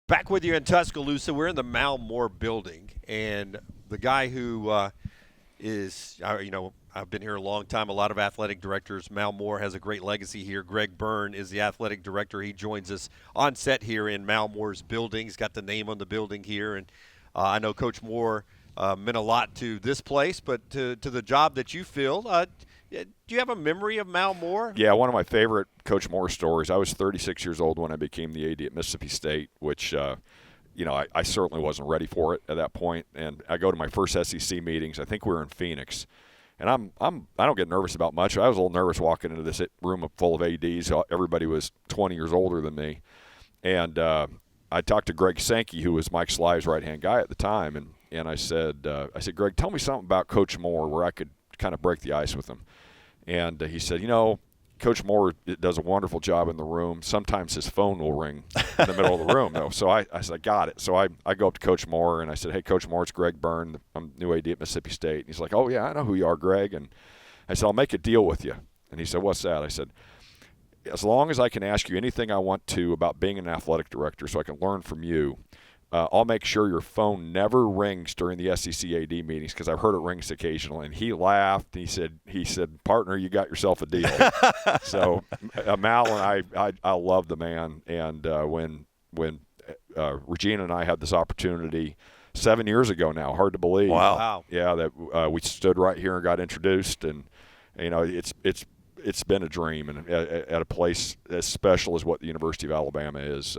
Back with you in Tuscaloosa. We're in the Mal Moore building, and the guy who I've been here a long time. A lot of athletic directors. Mal Moore has a great legacy here. Greg Byrne is the athletic director. He joins us on set here in Mal Moore's building. He's got the name on the building here, and I know Coach Moore meant a lot to this place, but to the job that you fill. Do you have a memory of Mal Moore? Yeah, one of my favorite Coach Moore stories. I was 36 years old when I became the AD at Mississippi State, which I certainly wasn't ready for it at that point. And I go to my first SEC meetings. I think we were in Phoenix, and I don't get nervous about much. I was a little nervous walking into this room full of ADs. Everybody was 20 years older than me, and I talked to Greg Sankey, who was Mike Sly's right-hand guy at the time, and I said, Greg, tell me something about Coach Moore where I could kind of break the ice with him. And he said, Coach Moore does a wonderful job in the room. Sometimes his phone will ring in the middle of the room, though. So I said, I got it. So I go up to Coach Moore, and I said, hey, Coach Moore, it's Greg Byrne. I'm new AD at Mississippi State. And he's like, oh, yeah, I know who you are, Greg. And I said, I'll make a deal with you. And he said, what's that? I said, as long as I can ask you anything I want to about being an athletic director so I can learn from you, I'll make sure your phone never rings during the SEC AD meetings because I've heard it rings occasionally. And he laughed. He said, partner, you got yourself a deal. So Mal and I love the man. And when Regina and I had this opportunity 7 years ago now, hard to believe. Wow. Yeah, that we stood right here and got introduced. And, it's been a dream, and at a place as special as what the University of Alabama is.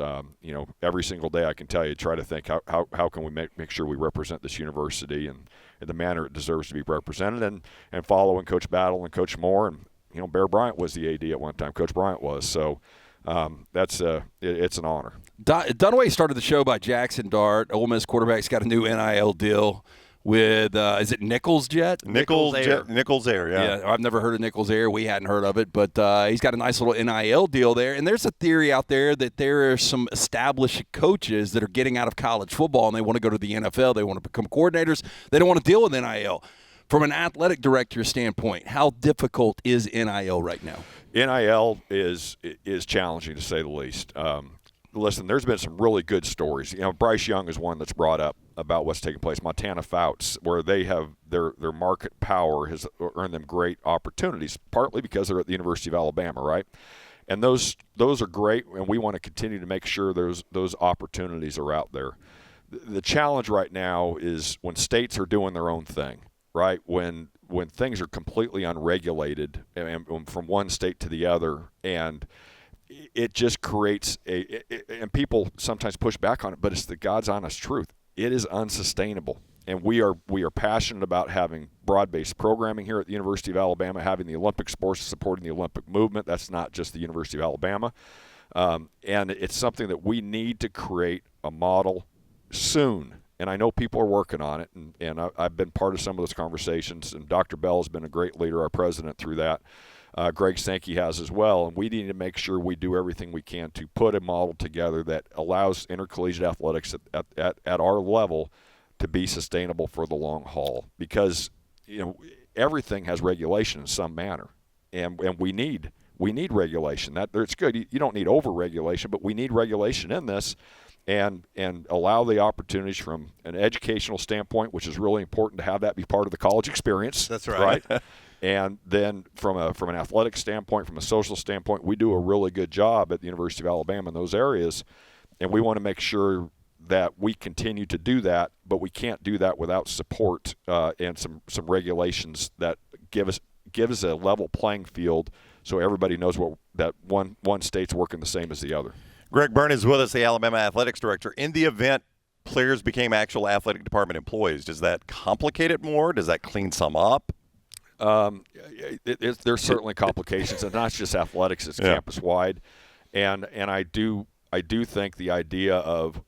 Every single day I can tell you, try to think how can we make sure we represent this university in the manner it deserves to be represented, and following Coach Battle and Coach Moore, and Bear Bryant was the AD at one time. Coach Bryant was. So it's an honor. Dunaway started the show by Jackson Dart. Ole Miss quarterback's got a new NIL deal with, is it Nichols Jet? Nichols Air, yeah. Yeah, I've never heard of Nichols Air. We hadn't heard of it, but he's got a nice little NIL deal there. And there's a theory out there that there are some established coaches that are getting out of college football and they want to go to the NFL. They want to become coordinators. They don't want to deal with NIL. From an athletic director standpoint, how difficult is NIL right now? NIL is challenging, to say the least. Listen, there's been some really good stories. Bryce Young is one that's brought up about what's taking place. Montana Fouts, where they have their market power has earned them great opportunities, partly because they're at the University of Alabama, right? And those are great, and we want to continue to make sure those opportunities are out there. The challenge right now is when states are doing their own thing, right? When things are completely unregulated and from one state to the other, and it just creates and people sometimes push back on it, but it's the God's honest truth. It is unsustainable. And we are passionate about having broad-based programming here at the University of Alabama, having the Olympic sports, supporting the Olympic movement. That's not just the University of Alabama. And it's something that we need to create a model soon. And I know people are working on it, and I've been part of some of those conversations, and Dr. Bell has been a great leader, our president, through that. Greg Sankey has as well, and we need to make sure we do everything we can to put a model together that allows intercollegiate athletics at our level to be sustainable for the long haul, because everything has regulation in some manner, and we need regulation. It's good. You don't need over-regulation, but we need regulation in this, and allow the opportunities from an educational standpoint, which is really important to have that be part of the college experience. That's right. And then from an athletic standpoint, from a social standpoint, we do a really good job at the University of Alabama in those areas, and we want to make sure that we continue to do that, but we can't do that without support and some regulations that give us a level playing field so everybody knows that one state's working the same as the other. Greg Byrne is with us, the Alabama Athletics Director. In the event players became actual athletic department employees, does that complicate it more? Does that clean some up? There's certainly complications, and not just athletics; it's campus-wide. And I do think the idea of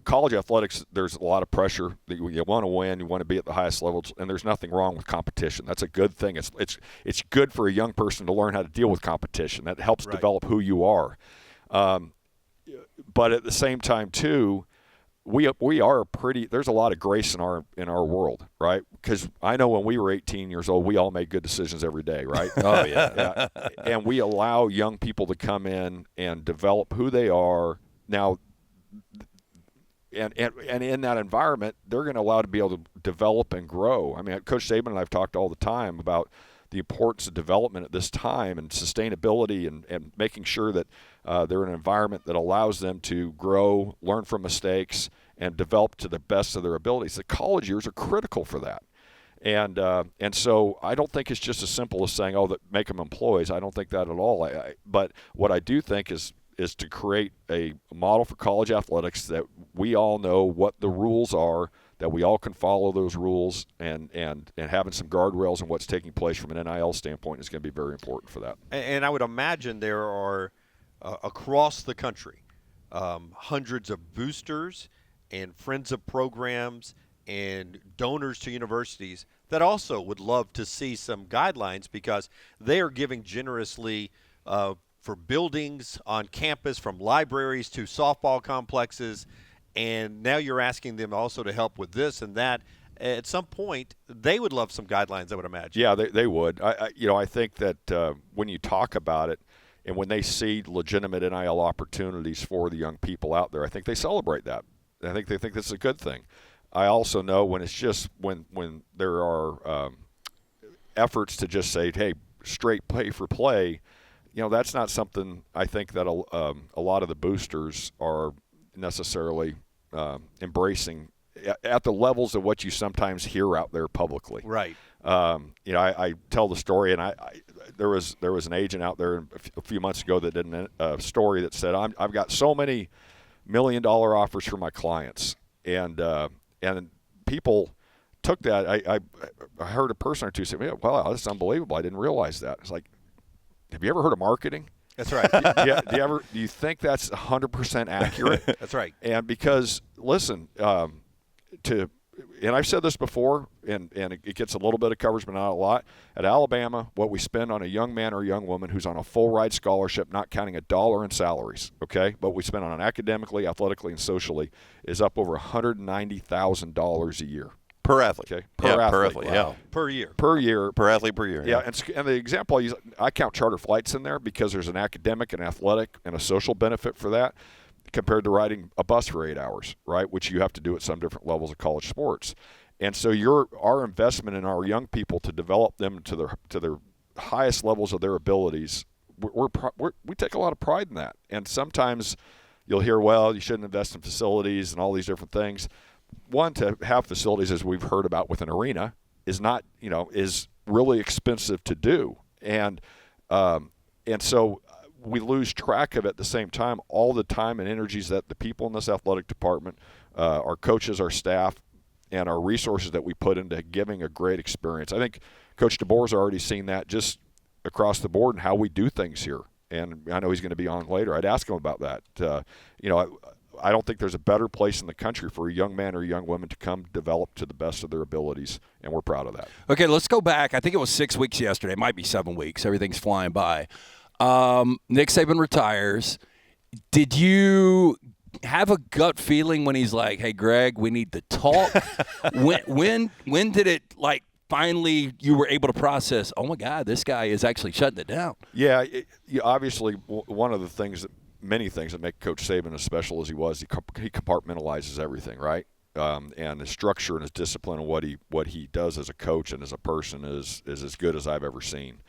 college athletics, there's a lot of pressure. You want to win, you want to be at the highest levels, and there's nothing wrong with competition. That's a good thing. It's good for a young person to learn how to deal with competition. That helps develop who you are. But at the same time, too, we are there's a lot of grace in our world, right? Because I know when we were 18 years old, we all made good decisions every day, right? Oh, yeah. And we allow young people to come in and develop who they are Now, and in that environment, they're going to allow to be able to develop and grow. I mean, Coach Saban and I've talked all the time about the importance of development at this time and sustainability and making sure that they're in an environment that allows them to grow, learn from mistakes, and develop to the best of their abilities. The college years are critical for that. And so I don't think it's just as simple as saying, that make them employees. I don't think that at all. But what I do think is to create a model for college athletics that we all know what the rules are, that we all can follow those rules, and having some guardrails on what's taking place from an NIL standpoint is going to be very important for that. And I would imagine there are, across the country, hundreds of boosters and friends of programs and donors to universities that also would love to see some guidelines, because they are giving generously for buildings on campus, from libraries to softball complexes, and now you're asking them also to help with this and that. At some point, they would love some guidelines, I would imagine. Yeah, they would. I think that when you talk about it and when they see legitimate NIL opportunities for the young people out there, I think they celebrate that. I think they think that's a good thing. I also know when it's just when there are efforts to just say, hey, straight pay for play, that's not something I think that a lot of the boosters are necessarily embracing at the levels of what you sometimes hear out there publicly. Right. I tell the story, and there was an agent out there a few months ago that did a story that said, I've got so many $1 million offers for my clients, and people took that. I heard a person or two say, "Wow, that's unbelievable! I didn't realize that." It's like, have you ever heard of marketing? That's right. Do you think that's 100% accurate? That's right. And because, listen, and I've said this before, and it gets a little bit of coverage, but not a lot. At Alabama, what we spend on a young man or young woman who's on a full ride scholarship, not counting a dollar in salaries, okay? What we spend on academically, athletically, and socially is up over $190,000 a year. Per athlete. Okay. Per athlete. Wow. Yeah. Per year. Per athlete per year. Yeah. And the example I count charter flights in there because there's an academic, an athletic, and a social benefit for that, compared to riding a bus for 8 hours, right? Which you have to do at some different levels of college sports. And so our investment in our young people to develop them to their highest levels of their abilities, we take a lot of pride in that. And sometimes you'll hear, well, you shouldn't invest in facilities and all these different things. One, to have facilities, as we've heard about with an arena, is not, is really expensive to do. And so we lose track of it at the same time, all the time and energies that the people in this athletic department, our coaches, our staff, and our resources that we put into giving a great experience. I think Coach DeBoer's already seen that just across the board and how we do things here. And I know he's going to be on later. I'd ask him about that. I don't think there's a better place in the country for a young man or a young woman to come develop to the best of their abilities, and we're proud of that. Okay, let's go back. I think it was 6 weeks yesterday. It might be 7 weeks. Everything's flying by. Nick Saban retires. Did you have a gut feeling when he's like, "Hey, Greg, we need to talk"? when did it finally you were able to process? Oh my God, this guy is actually shutting it down. Yeah, obviously one of the many things that make Coach Saban as special as he was, he compartmentalizes everything, right? And his structure and his discipline and what he does as a coach and as a person is as good as I've ever seen.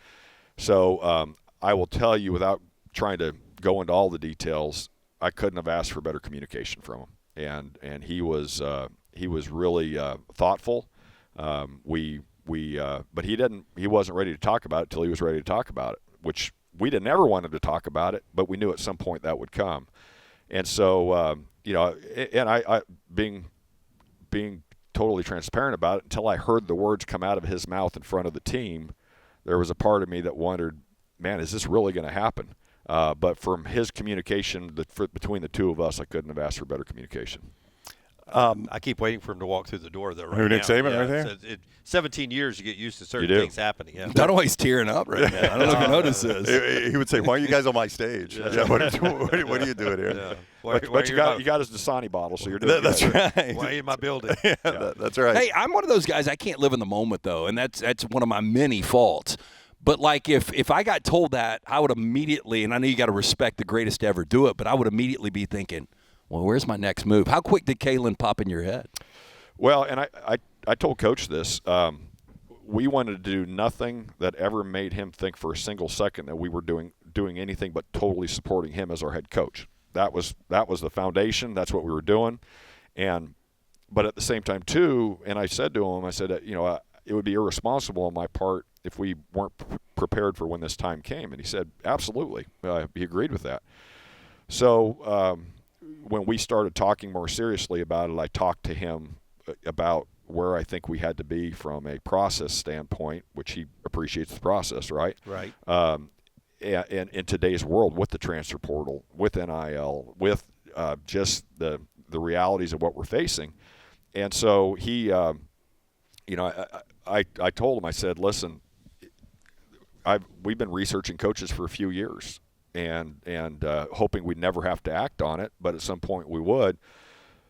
So I will tell you, without trying to go into all the details, I couldn't have asked for better communication from him. And he was really thoughtful. But he wasn't ready to talk about it till he was ready to talk about it, which we didn't ever want him to talk about it, but we knew at some point that would come. And so, and I being totally transparent about it, until I heard the words come out of his mouth in front of the team, there was a part of me that wondered, man, is this really going to happen? But from his communication between the two of us, I couldn't have asked for better communication. I keep waiting for him to walk through the door, though. Right Who, Nick now. Saban, right there? 17 years, you get used to certain You do. things happening. Yeah. Dunaway's tearing up right now. I don't know if you noticed this. He would say, "Why are you guys on my stage? Yeah, what are you doing here?" Yeah. But you got his Dasani bottle, so you're doing That's good. right. Why in my building? That's right. Hey, I'm one of those guys, I can't live in the moment, though, and that's one of my many faults. But like if I got told that, I would immediately, and I know you got to respect the greatest to ever do it, but I would immediately be thinking, well, where's my next move? How quick did Kalen pop in your head? Well, and I told Coach this. We wanted to do nothing that ever made him think for a single second that we were doing anything but totally supporting him as our head coach. That was the foundation. That's what we were doing. But at the same time, too, and I said to him, I said, it would be irresponsible on my part if we weren't prepared for when this time came. And he said, absolutely. He agreed with that. So when we started talking more seriously about it, I talked to him about where I think we had to be from a process standpoint, which he appreciates the process, right? Right. And in today's world, with the transfer portal, with NIL, with just the realities of what we're facing. And so he, I told him, I said, listen, we've been researching coaches for a few years and hoping we'd never have to act on it, but at some point we would.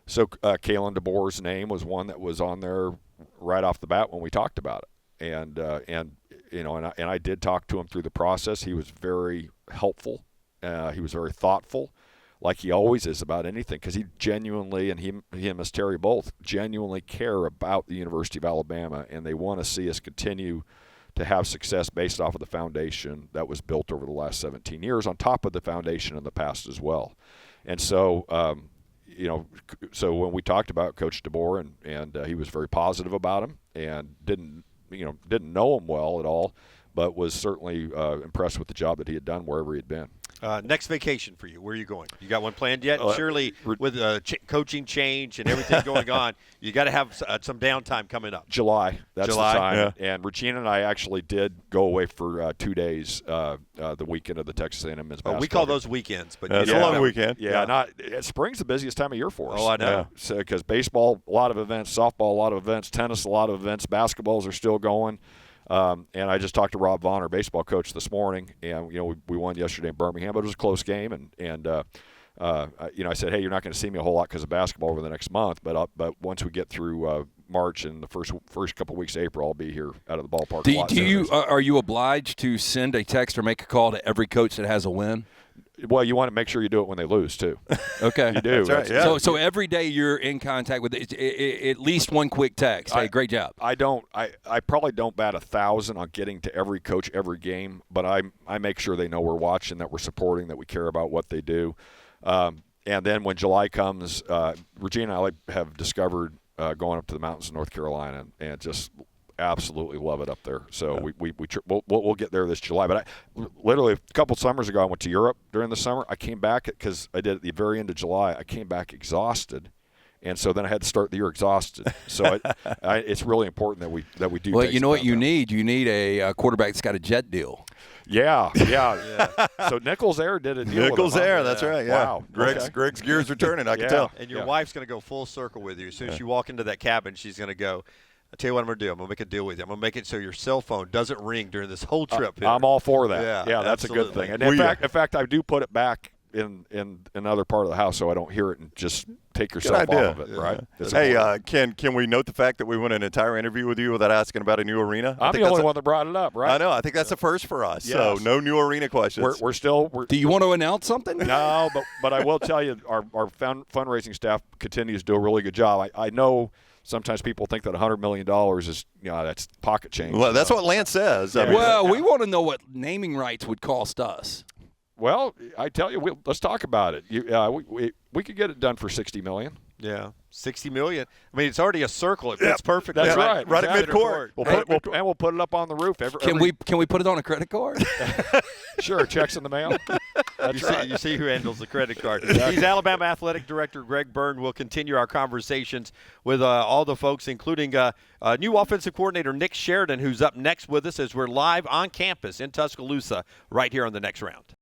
So Kalen DeBoer's name was one that was on there right off the bat when we talked about it. And I did talk to him through the process. He was very helpful. He was very thoughtful, like he always is about anything, because he genuinely, and he and Miss Terry both genuinely care about the University of Alabama, and they want to see us continue to have success based off of the foundation that was built over the last 17 years, on top of the foundation in the past as well. And so, so when we talked about Coach DeBoer, and he was very positive about him, and didn't know him well at all, but was certainly impressed with the job that he had done wherever he had been. Next vacation for you, where are you going? You got one planned yet? Surely with coaching change and everything going on, you got to have some downtime coming up. July. That's July, the time. yeah. And Regina and I actually did go away for 2 days the weekend of the Texas A&M men's basketball. We call those weekends, but It's a long weekend. Yeah, spring's the busiest time of year for us. Oh, I know. Yeah. So, because baseball, a lot of events, softball, a lot of events, tennis, a lot of events, basketballs are still going. And I just talked to Rob Vaughn, our baseball coach, this morning, and we won yesterday in Birmingham, but it was a close game. And I said, hey, you're not going to see me a whole lot because of basketball over the next month, but once we get through March and the first couple of weeks of April, I'll be here out of the ballpark. Are you obliged to send a text or make a call to every coach that has a win? Well, you want to make sure you do it when they lose too. Okay, you do. That's right. Yeah. So every day you're in contact with at least one quick text. Hey, great job. I probably don't bat 1,000 on getting to every coach every game, but I make sure they know we're watching, that we're supporting, that we care about what they do. And then when July comes, Regina and I have discovered going up to the mountains of North Carolina and just absolutely love it up there. So we'll get there this July. But literally a couple summers ago, I went to Europe during the summer. I came back because I did at the very end of July. I came back exhausted, and so then I had to start the year exhausted. So it's really important that we do. Well, you know what you need? You need a quarterback that's got a jet deal. Yeah. So Nichols Air did a deal. Nichols with him, Air, that's right. Yeah. Wow. Greg's gears returning. I can tell. And your wife's going to go full circle with you. As soon as you walk into that cabin, she's going to go, I'll tell you what I'm going to do. I'm going to make a deal with you. I'm going to make it so your cell phone doesn't ring during this whole trip here. I'm all for that. Yeah, that's absolutely a good thing. And in fact, I do put it back in another part of the house so I don't hear it and just take yourself off of it, right? Hey, can we note the fact that we went an entire interview with you without asking about a new arena? I'm the only one that brought it up, right? I know. I think that's a first for us. Yes. So no new arena questions. We're still. Do you want to announce something? No, but I will tell you, our fundraising staff continues to do a really good job. I know sometimes people think that $100 million is, that's pocket change. Well, that's what Lance says. Yeah. Well, we want to know what naming rights would cost us. Well, I tell you, let's talk about it. We could get it done for $60 million. Yeah, $60 million. I mean, it's already a circle. It fits perfect. That's right. Right at midcourt. We'll put it up on the roof. Can we put it on a credit card? Sure, checks in the mail. You see who handles the credit card. He's Alabama Athletic Director Greg Byrne. We'll continue our conversations with all the folks, including new offensive coordinator Nick Sheridan, who's up next with us as we're live on campus in Tuscaloosa right here on The Next Round.